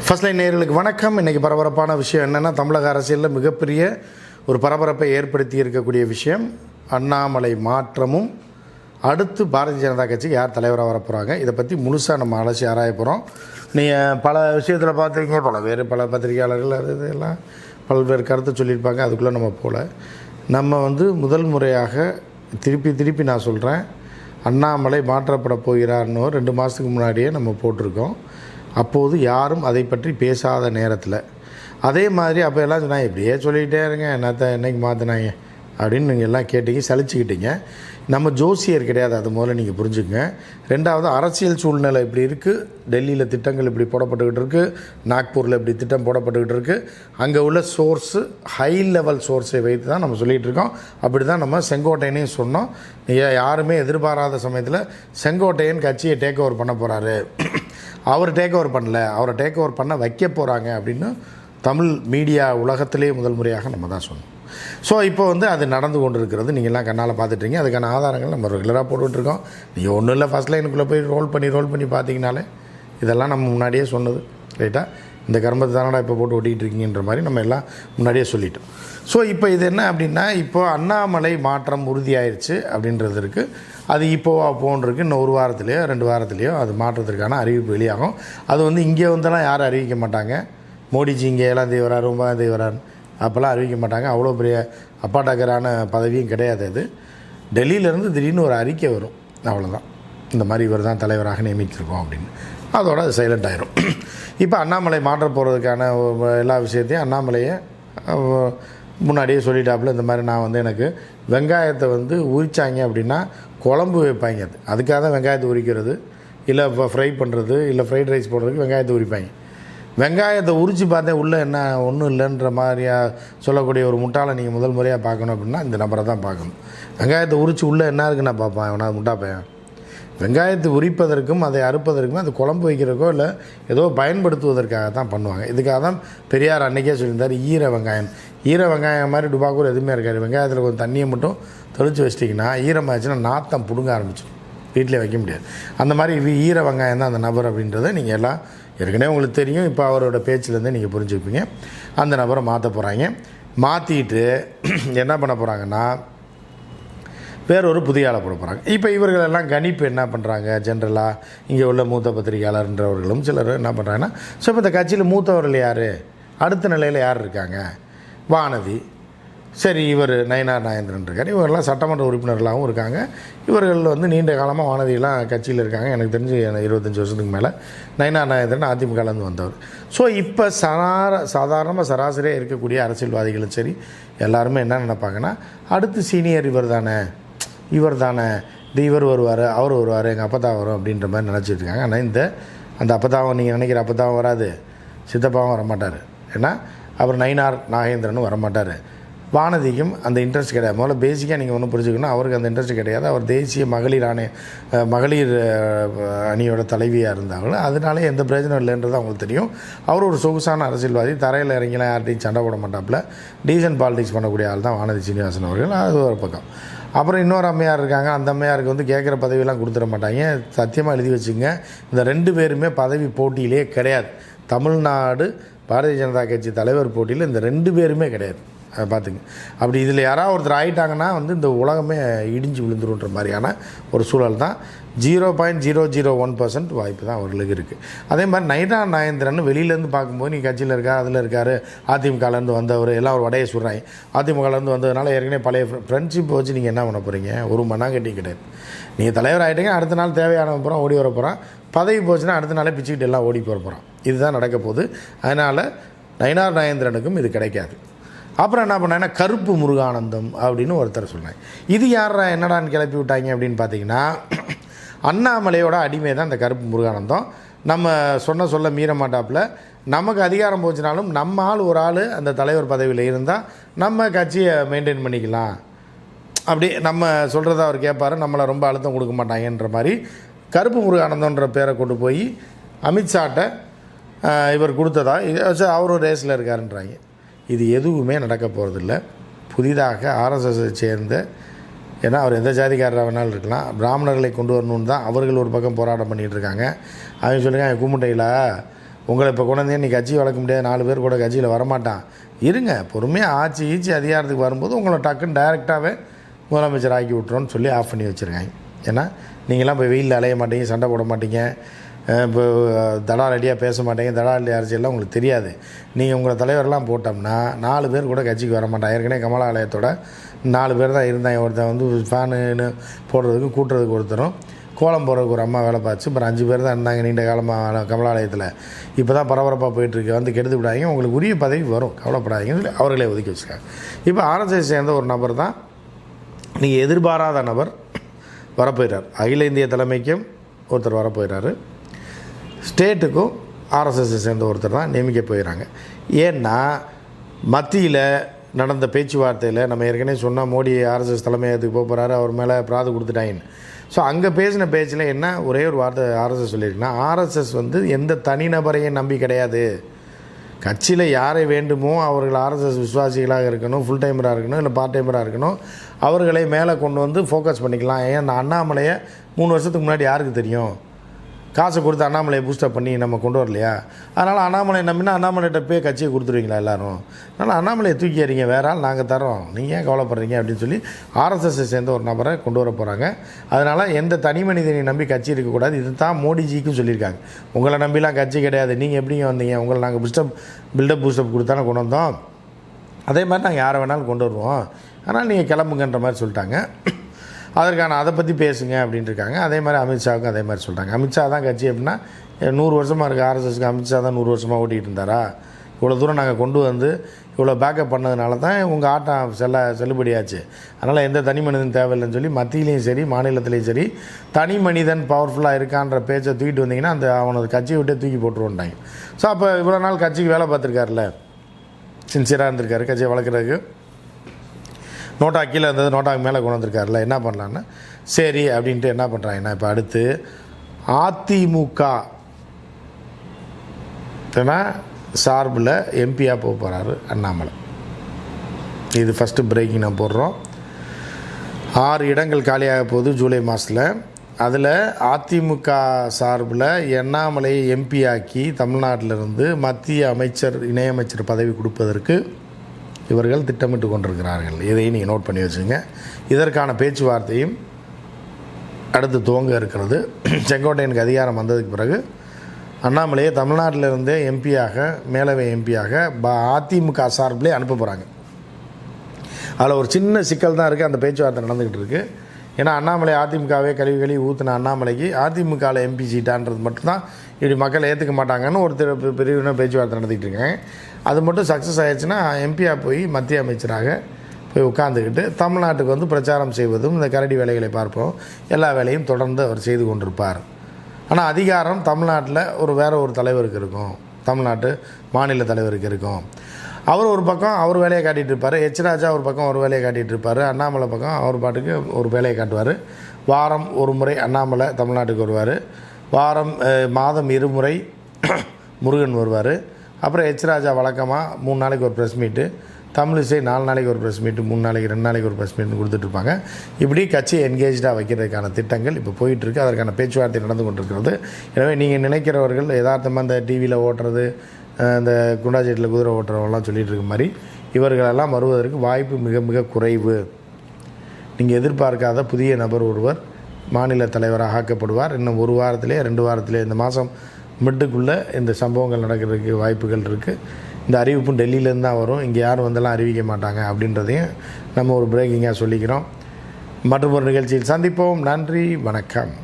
First line நேயர்களுக்கு வணக்கம். இன்றைக்கி பரபரப்பான விஷயம் என்னென்னா, தமிழக அரசியலில் மிகப்பெரிய ஒரு பரபரப்பை ஏற்படுத்தி இருக்கக்கூடிய விஷயம் அண்ணாமலை மாற்றமும் அடுத்து பாரதிய ஜனதா கட்சிக்கு யார் தலைவராக வரப்போகிறாங்க, இதை பற்றி முழுசாக நம்ம அலசி ஆராய போகிறோம். நீங்கள் பல விஷயத்தில் பார்த்துருக்கீங்க, பல பத்திரிகையாளர்கள் அது இதெல்லாம் பல்வேறு கருத்து சொல்லியிருப்பாங்க. அதுக்குள்ளே நம்ம போகல. நம்ம முதல் முறையாக திருப்பி நான் சொல்கிறேன், அண்ணாமலை மாற்றப்பட போகிறார்னு 2 மாதத்துக்கு முன்னாடியே நம்ம போட்டிருக்கோம். அப்போது யாரும் அதை பற்றி பேசாத நேரத்தில் அதே மாதிரி அப்போ எல்லாம் சொன்னாங்க, இப்படியே சொல்லிக்கிட்டே இருங்க, என்னைக்கு மாற்றினாங்க அப்படின்னு நீங்கள் எல்லாம் கேட்டீங்க, சலிச்சுக்கிட்டீங்க. நம்ம ஜோசியர் கிடையாது, அது முதல்ல நீங்கள் புரிஞ்சுக்கங்க. ரெண்டாவது, அரசியல் சூழ்நிலை இப்படி இருக்குது, டெல்லியில் திட்டங்கள் இப்படி போடப்பட்டுக்கிட்டு இருக்குது, நாக்பூரில் இப்படி திட்டம் போடப்பட்டுக்கிட்டு இருக்குது. அங்கே உள்ள சோர்ஸு ஹை லெவல் சோர்ஸை வைத்து தான் நம்ம சொல்லிகிட்டு இருக்கோம். அப்படி தான் நம்ம செங்கோட்டையனையும் சொன்னோம். யாருமே எதிர்பாராத சமயத்தில் செங்கோட்டையன் கட்சியை டேக் ஓவர் பண்ண போகிறாரு, அவர் டேக் ஓவர் பண்ணல, அவரை டேக் ஓவர் பண்ண வைக்க போகிறாங்க அப்படின்னு தமிழ் மீடியா உலகத்திலே முதல் முறையாக நம்ம தான் சொன்னோம். ஸோ இப்போ அது நடந்து கொண்டு இருக்கிறது, நீங்கள்லாம் கண்ணால் பார்த்துட்ருக்கீங்க. அதுக்கான ஆதாரங்கள் நம்ம ரெகுலராக போட்டுட்ருக்கோம். நீங்கள் ஒன்றும் இல்லை, ஃபஸ்ட் லைனுக்குள்ளே போய் ரோல் பண்ணி பார்த்தீங்கனாலே இதெல்லாம் நம்ம முன்னாடியே சொன்னது. ரைட்டாக இந்த கர்மத்தை தானடா இப்போ போட்டு ஓட்டிகிட்டு இருக்கீங்கன்ற மாதிரி நம்ம எல்லாம் முன்னாடியே சொல்லிட்டோம். ஸோ இப்போ இது என்ன அப்படின்னா, இப்போ அண்ணாமலை மாற்றம் உறுதியாயிருச்சு அப்படின்றது இருக்குது. அது இப்போவா போன்றிருக்கு, இன்னும் 1 வாரத்துலேயோ 2 வாரத்துலேயோ அது மாற்றத்திற்கான அறிவிப்பு வெளியாகும். அது இங்கே யாரும் அறிவிக்க மாட்டாங்க. மோடிஜி இங்கே 7ஆம் தேதி வராரு, 9ஆம் தேதி வராரு அப்போல்லாம் அறிவிக்க மாட்டாங்க. அவ்வளோ பெரிய அப்பாட்டக்கரான பதவியும் கிடையாது. அது டெல்லியிலேருந்து திடீர்னு ஒரு அறிக்கை வரும், அவ்வளோதான், இந்த மாதிரி இவர் தான் தலைவராக நியமிச்சிருக்கோம் அப்படின்னு. அதோடு அது சைலண்ட் ஆயிரும். இப்போ அண்ணாமலை மாற்ற போகிறதுக்கான எல்லா விஷயத்தையும் அண்ணாமலையை முன்னாடியே சொல்லிட்டாப்புல, இந்த மாதிரி நான் எனக்கு வெங்காயத்தை உரித்தாங்க அப்படின்னா குழம்பு வைப்பாங்க. அதுக்காக தான் வெங்காயத்தை உரிக்கிறது, இல்லை இப்போ ஃப்ரை பண்ணுறது, இல்லை ஃப்ரைட் ரைஸ் போடுறதுக்கு வெங்காயத்தை உரிப்பாங்க. வெங்காயத்தை உரித்து பார்த்தேன் உள்ளே என்ன ஒன்றும் இல்லைன்ற மாதிரியாக சொல்லக்கூடிய ஒரு முட்டாளை நீங்கள் முதல் முறையாக பார்க்கணும் அப்படின்னா இந்த நபரை தான் பார்க்கணும். வெங்காயத்தை உரித்து உள்ளே என்ன இருக்குன்னு நான் பார்ப்பேன், அவனா முட்டா பையன். வெங்காயத்தை உரிப்பதற்கும் அதை அறுப்பதற்கும் அது குழம்பு வைக்கிறக்கோ இல்லை ஏதோ பயன்படுத்துவதற்காக தான் பண்ணுவாங்க. இதுக்காக தான் பெரியார் அன்றைக்கே சொல்லியிருந்தார், ஈர வெங்காயம் மாதிரி டுபாக்கூர் எதுவுமே இருக்காது. வெங்காயத்தில் கொஞ்சம் தண்ணியை மட்டும் தெளித்து வச்சிட்டிங்கன்னா ஈரமாகிடுச்சுன்னா நாத்தம் பிடுங்க ஆரம்பிச்சிடும், வீட்டிலே வைக்க முடியாது. அந்த மாதிரி ஈர வெங்காயம் தான் அந்த நபர் அப்படின்றத நீங்கள் எல்லாம் ஏற்கனவே உங்களுக்கு தெரியும். இப்போ அவரோட பேச்சிலேருந்தே நீங்கள் புரிஞ்சுப்பீங்க. அந்த நபரை மாற்ற போகிறாங்க. மாற்றிட்டு என்ன பண்ண போகிறாங்கன்னா வேறொரு புதிய ஆளை போட போகிறாங்க. இப்போ இவர்களெல்லாம் கணிப்பு என்ன பண்ணுறாங்க, ஜென்ரலாக இங்கே உள்ள மூத்த பத்திரிகையாளர்ன்றவர்களும் சிலர் என்ன பண்ணுறாங்கன்னா, ஸோ இப்போ இந்த கட்சியில் மூத்தவர்கள் யார், அடுத்த நிலையில் யார் இருக்காங்க, வானதி, சரி இவர் நயினார் நாகேந்திரன் இருக்கார், இவரெல்லாம் சட்டமன்ற உறுப்பினர்களாகவும் இருக்காங்க. இவர்கள் நீண்ட காலமாக வானதியெல்லாம் கட்சியில் இருக்காங்க. எனக்கு தெரிஞ்சு 25 வருஷத்துக்கு மேலே. நயினார் நாகேந்திரன் அதிமுகலேருந்து வந்தவர். ஸோ இப்போ சாதாரணமாக சராசரியாக இருக்கக்கூடிய அரசியல்வாதிகளும் சரி எல்லாருமே என்ன நினைப்பாங்கன்னா, அடுத்து சீனியர் இவர் தானே இவர் வருவார், அவர் வருவார், எங்கள் அப்பத்தான் வரும் அப்படின்ற மாதிரி நினச்சிட்டு இருக்காங்க. ஆனால் அந்த அப்பத்தாவும் நீங்கள் நினைக்கிற அப்பத்தாவும் வராது, சித்தப்பாவும் வரமாட்டார். ஏன்னா அவர் நயினார் நாகேந்திரனும் வரமாட்டார். வானதிக்கும் அந்த இன்ட்ரெஸ்ட் கிடையாது. முதல்ல பேசிக்காக நீங்கள் ஒன்றும் புரிஞ்சுக்கணும், அவருக்கு அந்த இன்ட்ரெஸ்ட் கிடையாது. அவர் தேசிய மகளிர் அணியோட தலைவியாக இருந்தாலும் அதனால எந்த பிரயோஜனம் இல்லைன்றது அவங்களுக்கு தெரியும். அவர் ஒரு சொகுசான அரசியல்வாதி, தரையில் இறங்கிலாம் யார்ட்டையும் சண்டை போட மாட்டாப்புல, டீசன்ட் பாலிடிக்ஸ் பண்ணக்கூடிய ஆள் தான் வானதி சீனிவாசன் அவர்கள். அது ஒரு பக்கம். அப்புறம் இன்னொரு அம்மையார் இருக்காங்க, அந்த அம்மையாருக்கு கேட்குற பதவியெல்லாம் கொடுத்துட மாட்டாங்க. சத்தியமாக எழுதி வச்சுங்க, இந்த 2 பேருமே பதவி போட்டியிலே கிடையாது. தமிழ்நாடு பாரதிய ஜனதா கட்சி தலைவர் போட்டியில் இந்த 2 பேருமே கிடையாது. அதை பார்த்துங்க. அப்படி இதில் யாராவது ஒருத்தர் ஆகிட்டாங்கன்னா இந்த உலகமே இடிஞ்சு விழுந்துருன்ற மாதிரியான ஒரு சூழல் தான். 0.001% வாய்ப்பு தான் அவர்களுக்கு இருக்குது. அதே மாதிரி நயினார் நாகேந்திரன் வெளியிலேருந்து பார்க்கும்போது நீ கட்சியில் இருக்கார், அதில் இருக்கார், அதிமுகலேருந்து வந்தவர், எல்லாம் ஒரு வடையை சொல்கிறாங்க. அதிமுகலேருந்து வந்ததுனால ஏற்கனவே பழைய ஃப்ரெண்ட்ஷிப் வச்சு நீங்கள் என்ன பண்ண போகிறீங்க, ஒரு மண்ணாங்கட்டி கிடையாது. நீங்கள் தலைவர் ஆகிட்டீங்க, அடுத்த நாள் தேவையான போகிறோம் ஓடி வர போகிறான், பதவி போச்சுன்னா அடுத்த நாளே பிச்சுக்கிட்டு எல்லாம் ஓடி போகிறான். இதுதான் நடக்க போகுது. அதனால் நயினார் நாகேந்திரனுக்கும் இது கிடைக்காது. அப்புறம் என்ன பண்ணாங்கன்னா, கருப்பு முருகானந்தம் அப்படின்னு ஒருத்தர் சொன்னாங்க. இது யாரா என்னடான்னு கிளப்பி விட்டாங்க அப்படின்னு பார்த்தீங்கன்னா, அண்ணாமலையோட அடிமை தான் இந்த கருப்பு முருகானந்தம். நம்ம சொல்ல மீற மாட்டாப்புல, நமக்கு அதிகாரம் போச்சுனாலும் நம்ம ஒரு ஆள் அந்த தலைவர் பதவியில் இருந்தால் நம்ம கட்சியை மெயின்டைன் பண்ணிக்கலாம், அப்படி நம்ம சொல்கிறத அவர் கேட்பார், நம்மளை ரொம்ப அழுத்தம் கொடுக்க மாட்டாங்கன்ற மாதிரி கருப்பு முருகானந்தன்ற பேரை கொண்டு போய் அமித்ஷாட்ட இவர் கொடுத்ததா அவரும் ரேஸில் இருக்காருன்றாங்க. இது எதுவுமே நடக்க போகிறதில்ல. புதிதாக ஆர்எஸ்எஸ்ஸை சேர்ந்த, ஏன்னா அவர் எந்த ஜாதிக்காரராக வேணாலும் இருக்கலாம், பிராமணர்களை கொண்டு வரணுன்னு தான் அவர்கள் ஒரு பக்கம் போராட்டம் பண்ணிகிட்டு இருக்காங்க. அவங்க சொல்லுங்க, கும்பிட்டையில் உங்களை இப்போ கொண்டு வந்து நீ கட்சி வளர்க்க முடியாது, 4 பேர் கூட கட்சியில் வரமாட்டான், இருங்க பொறுமையாக ஆட்சி அதிகாரத்துக்கு வரும்போது உங்களை டக்குன்னு டைரெக்டாகவே முதலமைச்சர் ஆக்கி விட்றோன்னு சொல்லி ஆஃப் பண்ணி வச்சுருக்காங்க. ஏன்னா நீங்களாம் இப்போ வெயிலில் அலைய மாட்டீங்க, சண்டை போட மாட்டீங்க, இப்போ தடாலடியாக பேச மாட்டேங்க, தடாலடி அரசியல்லாம் உங்களுக்கு தெரியாது. நீங்கள் உங்களை தலைவரெல்லாம் போட்டோம்னா 4 பேர் கூட கட்சிக்கு வர மாட்டாங்க. ஏற்கனவே கமலாலயத்தோட 4 பேர் தான் இருந்தாங்க. ஒருத்தன் வந்து ஃபேனு போடுறதுக்கு கூட்டுறதுக்கு ஒருத்தரும், கோலம் போடுறதுக்கு ஒரு அம்மா வேலை பார்த்து, அப்புறம் 5 பேர் தான் இருந்தாங்க நீண்ட காலமாக கமலாலயத்தில். இப்போ தான் பரபரப்பாக போயிட்டுருக்கு, வந்து கெடுத்து விடாதீங்க, உங்களுக்கு உரிய பதவி வரும், கவலைப்படாதீங்கன்னு சொல்லி அவர்களே ஒதுக்கி வச்சுருக்காங்க. இப்போ ஆர்எஸ்எஸ் சேர்ந்த ஒரு நபர் தான் நீங்கள் எதிர்பாராத நபர் வரப்போயிறார். அகில இந்திய தலைமைக்கும் ஒருத்தர் வரப்போயிறாரு, ஸ்டேட்டுக்கும் ஆர்எஸ்எஸ்ஸை சேர்ந்த ஒருத்தர் தான் நியமிக்க போயிடறாங்க. ஏன்னா மத்தியில் நடந்த பேச்சுவார்த்தையில் நம்ம ஏற்கனவே சொன்னால் மோடி ஆர்எஸ்எஸ் தலைமையகத்துக்கு போக போகிறாரு, அவர் மேலே பிராது கொடுத்துட்டாயின்னு. ஸோ அங்கே பேசின பேச்சில் என்ன ஒரே ஒரு வார்த்தை ஆர்எஸ்எஸ் சொல்லியிருக்குன்னா, ஆர்எஸ்எஸ் வந்து எந்த தனிநபரையும் நம்பி கிடையாது, கட்சியில் யாரை வேண்டுமோ அவர்கள் ஆர்எஸ்எஸ் விசுவாசிகளாக இருக்கணும், ஃபுல் டைமராக இருக்கணும், இல்லை பார்ட் டைமராக இருக்கணும், அவர்களை மேலே கொண்டு வந்து ஃபோக்கஸ் பண்ணிக்கலாம். ஏன் அண்ணாமலையை 3 வருஷத்துக்கு முன்னாடி யாருக்கு தெரியும், காசை கொடுத்து அண்ணாமலையை பூஸ்டப் பண்ணி நம்ம கொண்டு வரலையா? அதனால் அண்ணாமலை நம்பினா அண்ணாமலைகிட்ட போய் கட்சியை கொடுத்துருவீங்களா எல்லோரும்? அதனால் அண்ணாமலையை தூக்கி எறிங்க, வேற ஆள் நாங்கள் தரோம், நீங்கள் ஏன் கவலைப்படுறீங்க அப்படின்னு சொல்லி ஆர்எஸ்எஸ்ஸை சேர்ந்த ஒரு நபரை கொண்டு வர போகிறாங்க. அதனால் எந்த தனி மனிதனை நம்பி கட்சி இருக்கக்கூடாது. இது தான் மோடிஜிக்கும் சொல்லியிருக்காங்க. உங்களை நம்பிலாம் கட்சி கிடையாது, நீங்கள் எப்படிங்க வந்தீங்க, உங்களை நாங்கள் பில்டப் பூஸ்டப் கொடுத்தானே கொண்டு வந்தோம், அதே மாதிரி நாங்கள் யாரை வேணாலும் கொண்டு வருவோம், ஆனால் நீங்கள் கிளம்புங்கன்ற மாதிரி சொல்லிட்டாங்க. அதற்கான அதை பற்றி பேசுங்க அப்படின்ட்டு இருக்காங்க. அதே மாதிரி அமித்ஷாவுக்கும் அதே மாதிரி சொல்கிறாங்க. அமித்ஷா தான் கட்சி அப்படின்னா 100 வருஷமாக இருக்குது ஆர்எஸ்எஸ்க்கு, அமித்ஷா தான் 100 வருஷமாக ஓட்டிகிட்டு இருந்தாரா? இவ்வளோ தூரம் நாங்கள் கொண்டு வந்து இவ்வளோ பேக்கப் பண்ணதுனால தான் உங்கள் ஆட்டம் செல்லுபடியாச்சு. அதனால் எந்த தனி மனிதன் தேவையில்லைன்னு சொல்லி மத்தியிலையும் சரி மாநிலத்திலையும் சரி தனி மனிதன் பவர்ஃபுல்லாக இருக்கான்ற பேச்சை தூக்கிட்டு வந்தீங்கன்னா அந்த அவனது கட்சியை விட்டே தூக்கி போட்டுருவோன்ட்டாங்க. ஸோ அப்போ இவ்வளோ நாள் கட்சிக்கு வேலை பார்த்துருக்காருல, சின்சியராக இருந்திருக்காரு, கட்சியை வளர்க்குறதுக்கு நோட்டா கீழே இருந்தது நோட்டாக்கு மேலே கொண்டு வந்திருக்காருல, என்ன பண்ணலான்னு சரி அப்படின்ட்டு என்ன பண்ணுறாங்கன்னா இப்போ அடுத்து அதிமுக சார்பில் எம்பியாக போக போகிறாரு அண்ணாமலை. இது ஃபஸ்ட்டு பிரேக்கிங் நான் போடுறோம். 6 இடங்கள் காலியாக போகுது ஜூலை மாதத்தில். அதில் அதிமுக சார்பில் அண்ணாமலையை எம்பி ஆக்கி தமிழ்நாட்டிலிருந்து மத்திய அமைச்சர் இணையமைச்சர் பதவி கொடுப்பதற்கு இவர்கள் திட்டமிட்டு கொண்டிருக்கிறார்கள். இதையும் நீங்கள் நோட் பண்ணி வச்சுங்க. இதற்கான பேச்சுவார்த்தையும் அடுத்து துவங்க இருக்கிறது. செங்கோட்டையனுக்கு அதிகாரம் வந்ததுக்கு பிறகு அண்ணாமலையை தமிழ்நாட்டிலிருந்தே எம்பியாக, மேலவை எம்பியாக அதிமுக சார்பிலே அனுப்ப போகிறாங்க. அதில் ஒரு சின்ன சிக்கல் தான் இருக்குது, அந்த பேச்சுவார்த்தை நடந்துக்கிட்டு இருக்குது. ஏன்னா அண்ணாமலை அதிமுகவே கழுவி ஊற்றின அண்ணாமலைக்கு அதிமுகவில் எம்பி சீட்டான்றது மட்டும்தான் இப்படி மக்கள் ஏற்றுக்க மாட்டாங்கன்னு ஒரு பிரிவினர் பேச்சுவார்த்தை நடத்திக்கிட்டு இருக்காங்க. அது மட்டும் சக்ஸஸ் ஆகிடுச்சுன்னா எம்பியாக போய் மத்திய அமைச்சராக போய் உட்காந்துக்கிட்டு தமிழ்நாட்டுக்கு வந்து பிரச்சாரம் செய்வதும் இந்த கரடி வேலைகளை பார்ப்போம், எல்லா வேலையும் தொடர்ந்து அவர் செய்து கொண்டிருப்பார். ஆனால் அதிகாரம் தமிழ்நாட்டில் வேறு ஒரு தலைவருக்கு இருக்கும், தமிழ்நாட்டு மாநில தலைவருக்கு இருக்கும். அவர் ஒரு பக்கம் அவர் வேலையை காட்டிகிட்டு இருப்பார், எச் ராஜா ஒரு பக்கம் ஒரு வேலையை காட்டிகிட்டு இருப்பார், அண்ணாமலை பக்கம் அவர் பாட்டுக்கு ஒரு வேலையை காட்டுவார். வாரம் ஒரு முறை அண்ணாமலை தமிழ்நாட்டுக்கு வருவார், மாதம் 2 முறை முருகன் வருவார். அப்புறம் எச் ராஜா வழக்கமாக 3 நாளைக்கு ஒரு ப்ரெஸ் மீட்டு, தமிழிசை 4 நாளைக்கு ஒரு ப்ரெஸ் மீட்டு, 3 நாளைக்கு 2 நாளைக்கு ஒரு ப்ரெஸ் மீட்னு கொடுத்துட்ருப்பாங்க. இப்படி கட்சியை என்கேஜாக வைக்கிறதுக்கான திட்டங்கள் இப்போ போயிட்டுருக்கு. அதற்கான பேச்சுவார்த்தை நடந்து கொண்டிருக்கிறது. எனவே நீங்கள் நினைக்கிறவர்கள் யதார்த்தமாக இந்த டிவியில் ஓட்டுறது, இந்த குண்டாச்சேட்டில் குதிரை ஓட்டுறவங்களாம் சொல்லிகிட்டு இருக்க மாதிரி இவர்களெல்லாம் வருவதற்கு வாய்ப்பு மிக மிக குறைவு. நீங்கள் எதிர்பார்க்காத புதிய நபர் ஒருவர் மாநில தலைவராக ஆக்கப்படுவார். இன்னும் 1 வாரத்திலே 2 வாரத்திலே இந்த மாதம் மிட்டுக்குள்ளே இந்த சம்பவங்கள் நடக்கிறதுக்கு வாய்ப்புகள் இருக்குது. இந்த அறிவிப்பும் டெல்லியிலேருந்து தான் வரும், இங்கே யாரும் வந்தெல்லாம் அறிவிக்க மாட்டாங்க அப்படின்றதையும் நம்ம ஒரு பிரேக்கிங்காக சொல்லிக்கிறோம். மற்றும் ஒரு நிகழ்ச்சியில் சந்திப்போம். நன்றி, வணக்கம்.